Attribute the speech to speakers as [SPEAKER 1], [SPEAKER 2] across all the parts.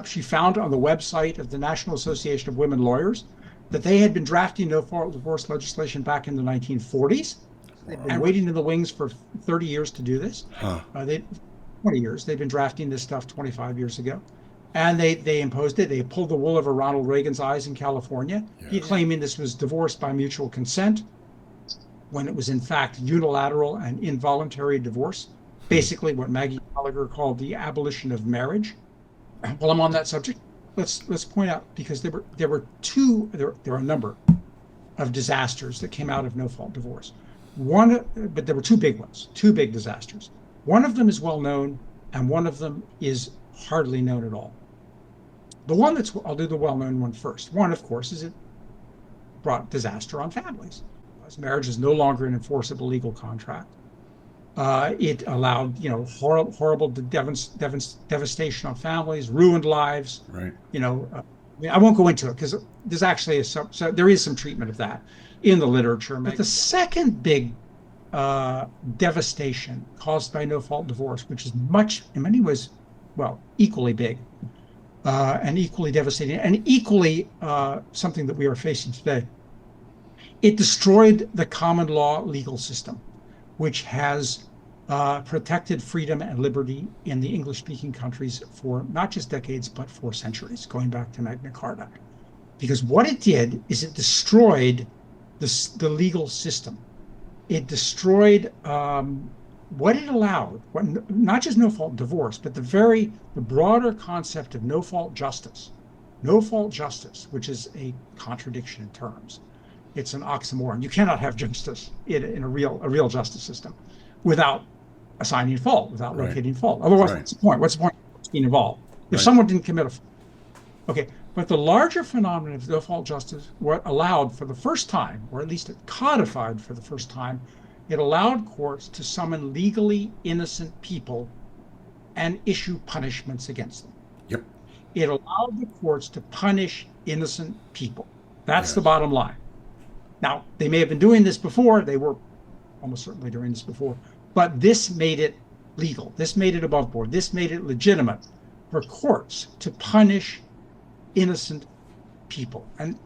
[SPEAKER 1] She found on the website of the National Association of Women Lawyers that they had been drafting no-fault divorce legislation back in the 1940s. They've been waiting in the wings for 30 years to do this. 20 years. They've been drafting this stuff 25 years ago. And they imposed it. They pulled the wool over Ronald Reagan's eyes in California, claiming this was divorce by mutual consent, when it was in fact unilateral and involuntary divorce, basically what Maggie Gallagher called the abolition of marriage. While I'm on that subject, let's point out, because there are a number of disasters that came out of no-fault divorce. But there were two big ones, two big disasters. One of them is well known, and one of them is hardly known at all. I'll do the well-known one first. One, of course, is it brought disaster on families. Marriage is no longer an enforceable legal contract. It allowed, horrible devastation on families, ruined lives.
[SPEAKER 2] Right.
[SPEAKER 1] I won't go into it because there's actually there is some treatment of that in the literature. But the second big devastation caused by no-fault divorce, which is in many ways, equally big and equally devastating and equally something that we are facing today. It destroyed the common law legal system, which has protected freedom and liberty in the English-speaking countries for not just decades, but for centuries, going back to Magna Carta. Because what it did is it destroyed the legal system. It destroyed what it allowed, not just no-fault divorce, but the broader concept of no-fault justice. No-fault justice, which is a contradiction in terms. It's an oxymoron. You cannot have justice in a real justice system without assigning fault, without locating fault. Otherwise, what's the point? What's the point of being involved? If someone didn't commit a fault. Okay, but the larger phenomenon of no-fault justice, what allowed for the first time, or at least it codified for the first time, it allowed courts to summon legally innocent people and issue punishments against them.
[SPEAKER 2] Yep.
[SPEAKER 1] It allowed the courts to punish innocent people. That's the bottom line. Now, they may have been doing this before. They were almost certainly doing this before. But this made it legal. This made it above board. This made it legitimate for courts to punish innocent people. And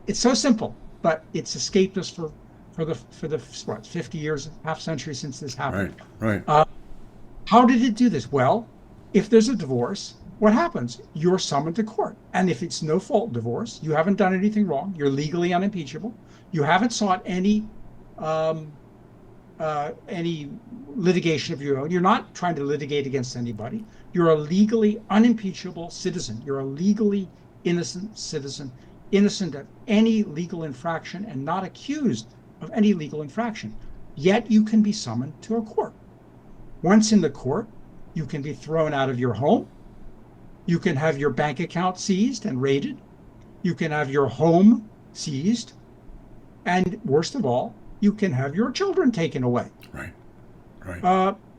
[SPEAKER 1] it's so simple, but it's escaped us for the 50 years, half century since this happened.
[SPEAKER 2] Right.
[SPEAKER 1] How did it do this? Well, if there's a divorce, what happens? You're summoned to court. And if it's no-fault divorce, you haven't done anything wrong. You're legally unimpeachable. You haven't sought any litigation of your own. You're not trying to litigate against anybody. You're a legally unimpeachable citizen. You're a legally innocent citizen, innocent of any legal infraction and not accused of any legal infraction. Yet you can be summoned to a court. Once in the court, you can be thrown out of your home. You can have your bank account seized and raided. You can have your home seized. And worst of all, you can have your children taken away.
[SPEAKER 2] Right.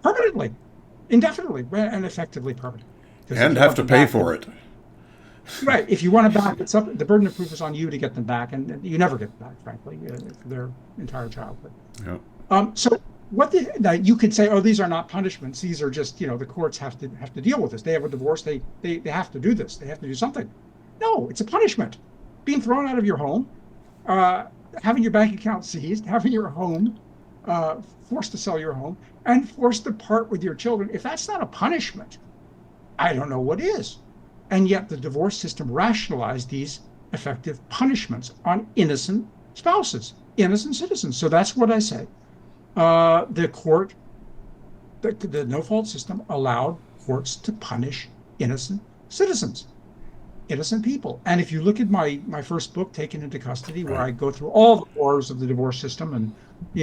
[SPEAKER 1] Permanently, indefinitely, and effectively permanently.
[SPEAKER 2] And have to pay for it.
[SPEAKER 1] Right. If you want to back, the burden of proof is on you to get them back, and you never get them back, frankly, for their entire childhood.
[SPEAKER 2] Yeah.
[SPEAKER 1] So now you could say, oh, these are not punishments. These are just, the courts have to deal with this. They have a divorce. They have to do this. They have to do something. No, it's a punishment. Being thrown out of your home, having your bank account seized, having your home forced to sell your home, and forced to part with your children. If that's not a punishment, I don't know what is. And yet the divorce system rationalized these effective punishments on innocent spouses, innocent citizens. So that's what I say. The no-fault system allowed courts to punish innocent citizens, innocent people. And if you look at my first book, Taken into Custody, where I go through all the horrors of the divorce system, and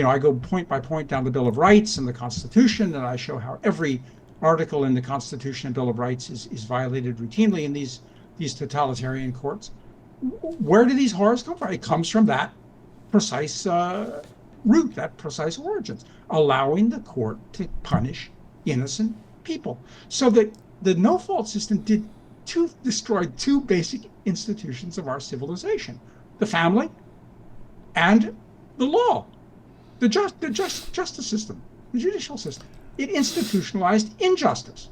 [SPEAKER 1] I go point by point down the Bill of Rights and the Constitution, and I show how every article in the Constitution and Bill of Rights is violated routinely in these totalitarian courts. Where do these horrors come from? It comes from that precise root, that precise origins, allowing the court to punish innocent people. So that the no-fault system destroyed two basic institutions of our civilization: the family and the law, the justice system, the judicial system. It institutionalized injustice.